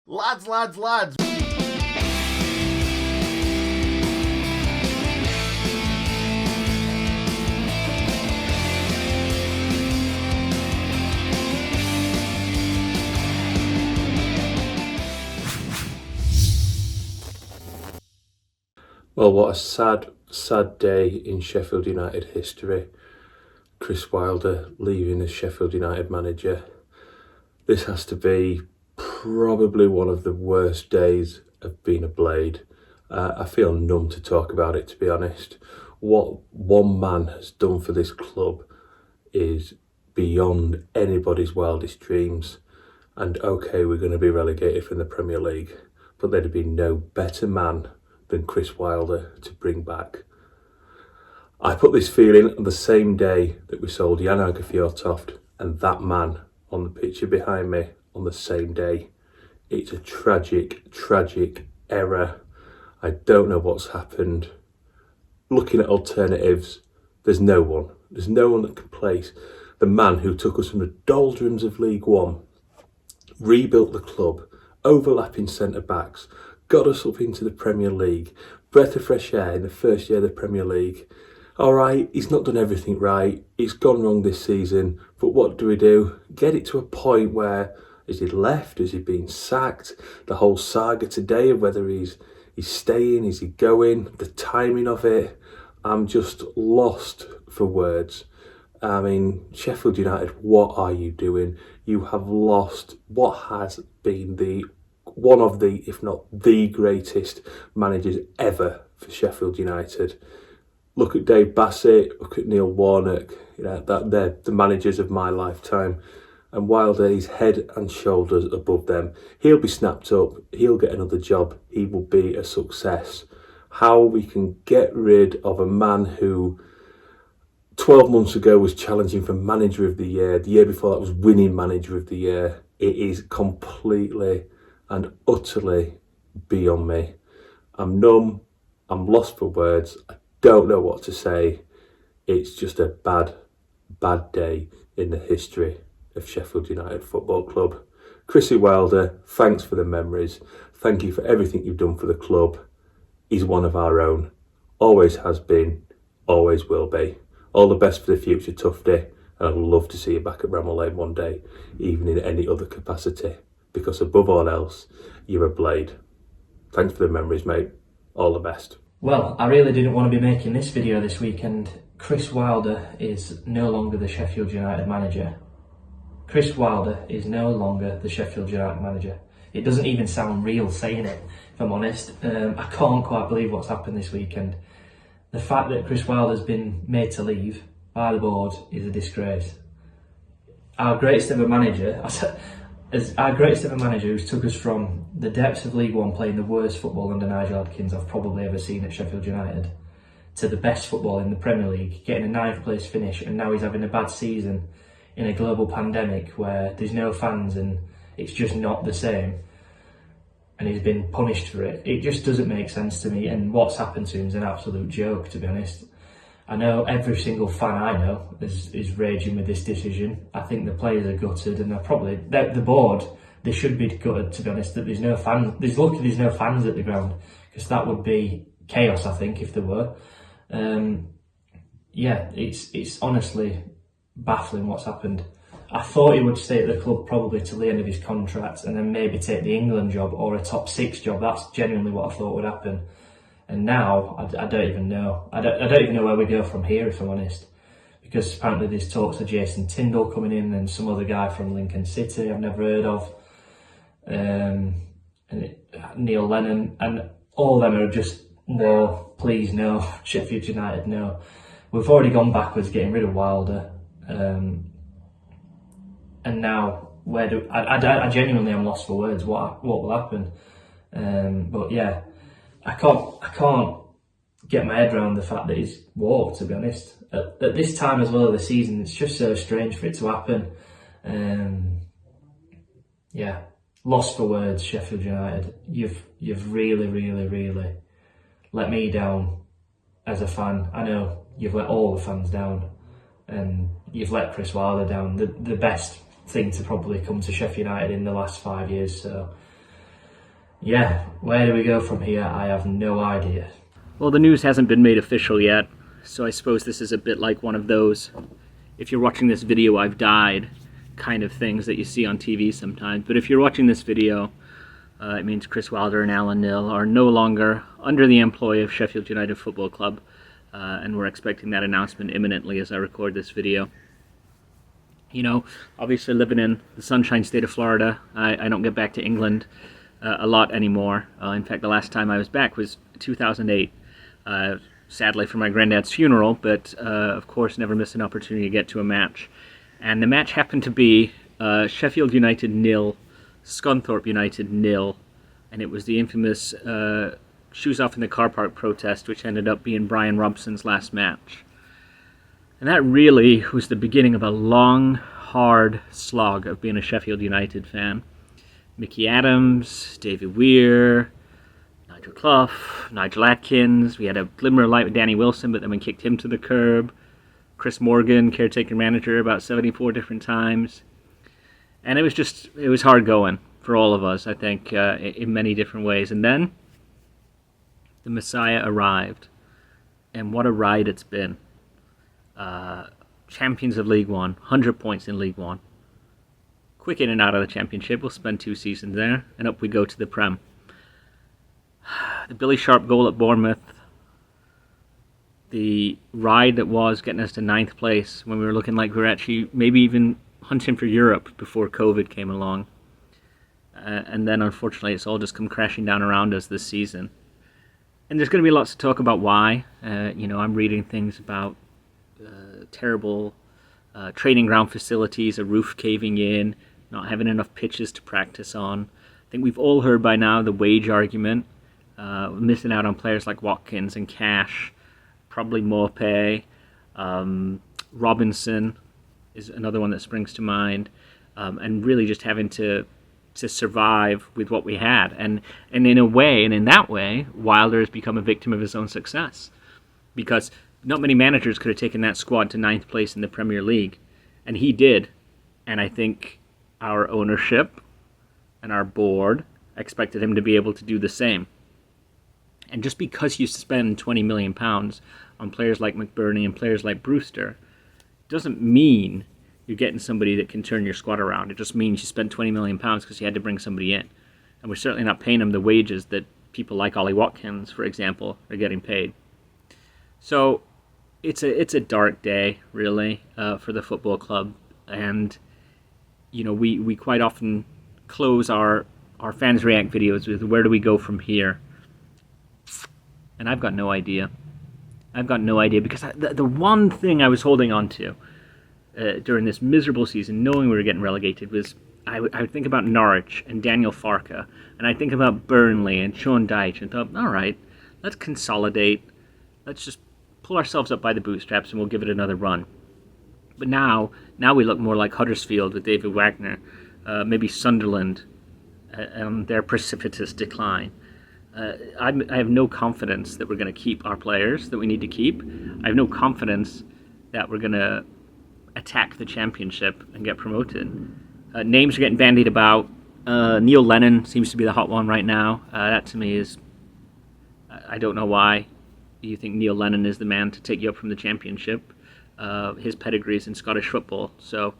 Lads. Well, what a sad day in Sheffield United history. Chris Wilder leaving as Sheffield United manager. This has to be probably one of the worst days of being a Blade. I feel numb to talk about it, to be honest. What one man has done for this club is beyond anybody's wildest dreams. And okay, we're going to be relegated from the Premier League, but there'd be no better man than Chris Wilder to bring back. I put this feeling on the same day that we sold Jan Fjørtoft and that man on the picture behind me on the same day. It's a tragic error. I don't know what's happened. Looking at alternatives, there's no one that can place the man who took us from the doldrums of League One, rebuilt the club, overlapping centre-backs, got us up into the Premier League, breath of fresh air in the first year of the Premier League. All right, he's not done everything right, it's gone wrong this season, but what do? Get it to a point where, is he left, is he been sacked? The whole saga today of whether he's staying, is he going, the timing of it, I'm just lost for words. I mean, Sheffield United, what are you doing? You have lost what has been one of the, if not the greatest managers ever for Sheffield United. Look at Dave Bassett, look at Neil Warnock, they're the managers of my lifetime. And Wilder is head and shoulders above them. He'll be snapped up, he'll get another job, he will be a success. How we can get rid of a man who 12 months ago was challenging for Manager of the Year, the year before that was winning Manager of the Year, it is completely and utterly beyond me. I'm numb, I'm lost for words, I don't know what to say. It's just a bad day in the history of Sheffield United Football Club. Chrissy Wilder, thanks for the memories. Thank you for everything you've done for the club. He's one of our own. Always has been, always will be. All the best for the future, Tufty. And I'd love to see you back at Bramall Lane one day, even in any other capacity. Because above all else, you're a Blade. Thanks for the memories, mate. All the best. Well, I really didn't want to be making this video this weekend. Chris Wilder is no longer the Sheffield United manager. Chris Wilder is no longer the Sheffield United manager. It doesn't even sound real saying it, if I'm honest. I can't quite believe what's happened this weekend. The fact that Chris Wilder's been made to leave by the board is a disgrace. Our greatest ever manager who's took us from the depths of League One, playing the worst football under Nigel Adkins I've probably ever seen at Sheffield United, to the best football in the Premier League, getting a 9th place finish, and now he's having a bad season in a global pandemic where there's no fans and it's just not the same, and he's been punished for it. It just doesn't make sense to me, and what's happened to him is an absolute joke, to be honest. I know every single fan I know is raging with this decision. I think the players are gutted, and the board, they should be gutted, to be honest, that there's no fans. There's no fans at the ground, because that would be chaos, I think, if there were. It's honestly baffling what's happened. I thought he would stay at the club probably till the end of his contract, and then maybe take the England job or a top 6 job. That's genuinely what I thought would happen. And now, I don't even know. I don't even know where we go from here, if I'm honest. Because apparently there's talks of Jason Tindall coming in and some other guy from Lincoln City I've never heard of. Neil Lennon. And all of them are just, no, please no, Sheffield United, no. We've already gone backwards getting rid of Wilder. And now, I genuinely am lost for words what will happen. But yeah. I can't get my head around the fact that he's walked, to be honest. At this time as well of the season, it's just so strange for it to happen. Lost for words, Sheffield United. You've really let me down as a fan. I know you've let all the fans down, and you've let Chris Wilder down. The best thing to probably come to Sheffield United in the last 5 years. So Yeah, where do we go from here? I have no idea. Well, the news hasn't been made official yet, so I suppose this is a bit like one of those, if you're watching this video, I've died kind of things that you see on TV sometimes. But if you're watching this video, it means Chris Wilder and Alan Knill are no longer under the employ of Sheffield United Football Club, and we're expecting that announcement imminently as I record this video. You know, obviously living in the Sunshine State of Florida, I don't get back to England a lot anymore. In fact, the last time I was back was 2008, sadly for my granddad's funeral, but of course never miss an opportunity to get to a match. And the match happened to be Sheffield United 0, Scunthorpe United 0, and it was the infamous shoes off in the car park protest, which ended up being Brian Robson's last match. And that really was the beginning of a long, hard slog of being a Sheffield United fan. Mickey Adams, David Weir, Nigel Clough, Nigel Atkins. We had a glimmer of light with Danny Wilson, but then we kicked him to the curb. Chris Morgan, caretaker manager, about 74 different times. And it was hard going for all of us, I think, in many different ways. And then the Messiah arrived. And what a ride it's been. Champions of League One, 100 points in League One. Quick in and out of the Championship. We'll spend 2 seasons there, and up we go to the Prem. The Billy Sharp goal at Bournemouth, the ride that was getting us to 9th place when we were looking like we were actually maybe even hunting for Europe before COVID came along. And then unfortunately it's all just come crashing down around us this season. And there's going to be lots to talk about why. I'm reading things about terrible training ground facilities, a roof caving in, not having enough pitches to practice on. I think we've all heard by now the wage argument, missing out on players like Watkins and Cash, probably Morpay, Robinson is another one that springs to mind, and really just having to survive with what we had. And in a way, and in that way, Wilder has become a victim of his own success. Because not many managers could have taken that squad to 9th place in the Premier League. And he did. And I think our ownership and our board expected him to be able to do the same. And just because you spend £20 million on players like McBurney and players like Brewster, doesn't mean you're getting somebody that can turn your squad around. It just means you spent £20 million because you had to bring somebody in. And we're certainly not paying him the wages that people like Ollie Watkins, for example, are getting paid. So it's a dark day, really, for the football club. And, we quite often close our fans react videos with, where do we go from here? And I've got no idea. Because the one thing I was holding on to during this miserable season, knowing we were getting relegated, was I would think about Norwich and Daniel Farke, and I think about Burnley and Sean Dyche, and thought, all right, let's consolidate. Let's just pull ourselves up by the bootstraps and we'll give it another run. But now we look more like Huddersfield with David Wagner, maybe Sunderland, and their precipitous decline. I have no confidence that we're going to keep our players that we need to keep. I have no confidence that we're going to attack the Championship and get promoted. Names are getting bandied about. Neil Lennon seems to be the hot one right now. That to me is, I don't know why you think Neil Lennon is the man to take you up from the Championship. His pedigree is in Scottish football, so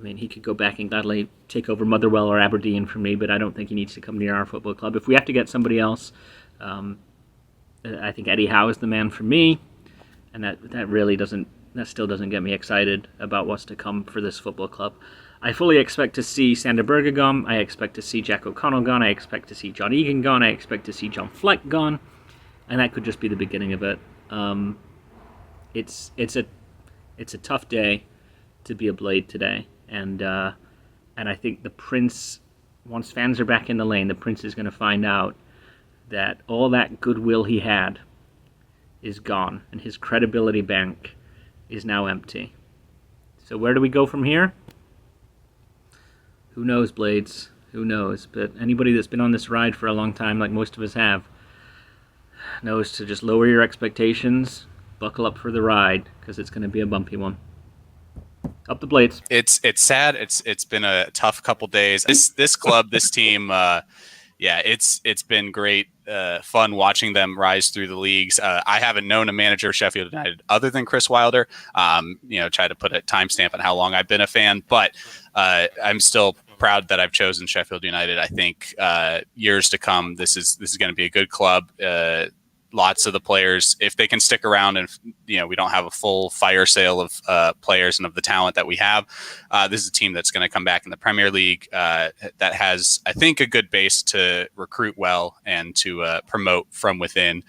he could go back and gladly take over Motherwell or Aberdeen for me, but I don't think he needs to come near our football club. If we have to get somebody else, I think Eddie Howe is the man for me, and that still doesn't get me excited about what's to come for this football club. I fully expect to see Sander Berge gone. I expect to see Jack O'Connell gone. I expect to see John Egan gone. I expect to see John Fleck gone, and that could just be the beginning of it. It's a tough day to be a Blade today. And I think the Prince, once fans are back in the lane, the Prince is going to find out that all that goodwill he had is gone, and his credibility bank is now empty. So where do we go from here? Who knows, Blades? Who knows? But anybody that's been on this ride for a long time, like most of us have, knows to just lower your expectations, buckle up for the ride, because it's going to be a bumpy one. Up the Blades. It's sad. It's been a tough couple days. This club, this team, Yeah, it's been great, fun watching them rise through the leagues. I haven't known a manager of Sheffield United other than Chris Wilder. Try to put a timestamp on how long I've been a fan, but I'm still proud that I've chosen Sheffield United. I think years to come, this is going to be a good club. Lots of the players, if they can stick around and, we don't have a full fire sale of players and of the talent that we have, this is a team that's going to come back in the Premier League that has, I think, a good base to recruit well and to promote from within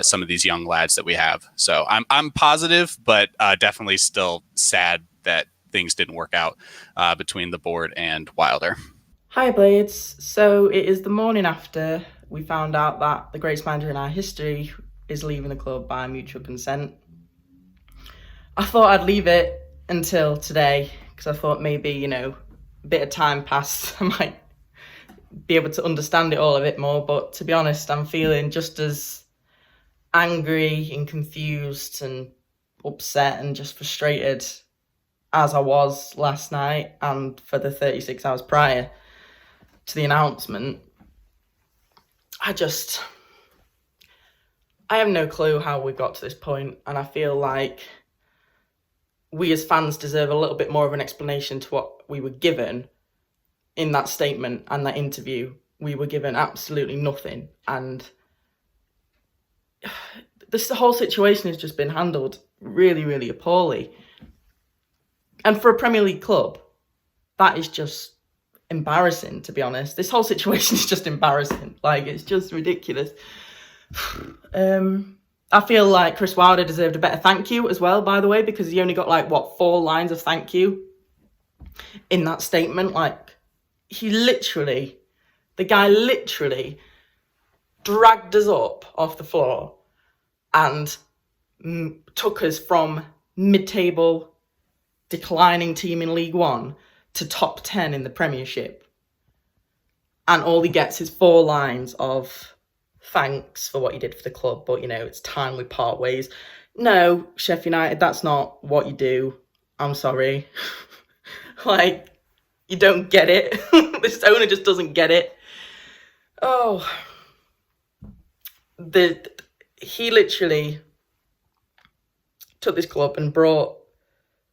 some of these young lads that we have. So I'm positive, but definitely still sad that things didn't work out between the board and Wilder. Hi Blades, so it is the morning after we found out that the greatest manager in our history is leaving the club by mutual consent. I thought I'd leave it until today because I thought maybe, a bit of time passed, I might be able to understand it all a bit more, but to be honest, I'm feeling just as angry and confused and upset and just frustrated as I was last night and for the 36 hours prior to the announcement. I have no clue how we got to this point, and I feel like we as fans deserve a little bit more of an explanation to what we were given in that statement and that interview. We were given absolutely nothing, and this whole situation has just been handled really, really poorly. And for a Premier League club, that is just embarrassing, to be honest. This whole situation is just embarrassing. It's just ridiculous. I feel like Chris Wilder deserved a better thank you as well, by the way, because he only got 4 lines of thank you in that statement. The guy literally dragged us up off the floor and took us from mid-table declining team in League One to top 10 in the Premiership. And all he gets is 4 lines of thanks for what you did for the club, but, it's time we part ways. No, Sheffield United, that's not what you do. I'm sorry. You don't get it. This owner just doesn't get it. Oh. He literally took this club and brought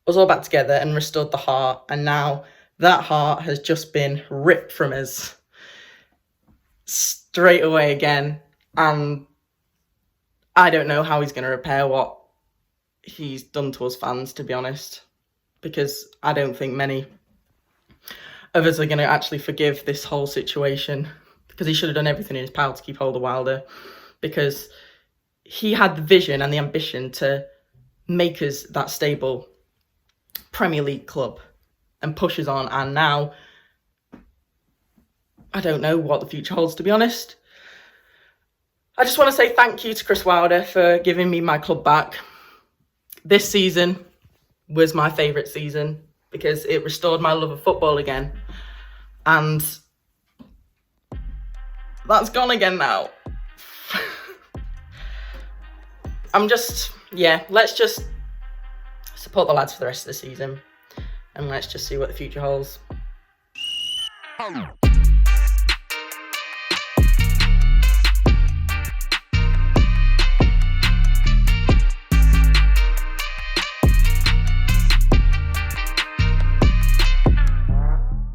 us all back together and restored the heart, and now that heart has just been ripped from us straight away again, and I don't know how he's going to repair what he's done to us fans, to be honest, because I don't think many of us are going to actually forgive this whole situation, because he should have done everything in his power to keep hold of Wilder, because he had the vision and the ambition to make us that stable Premier League club and push us on, and now I don't know what the future holds, to be honest. I just want to say thank you to Chris Wilder for giving me my club back. This season was my favourite season because it restored my love of football again, and that's gone again now. Let's just support the lads for the rest of the season, and let's just see what the future holds.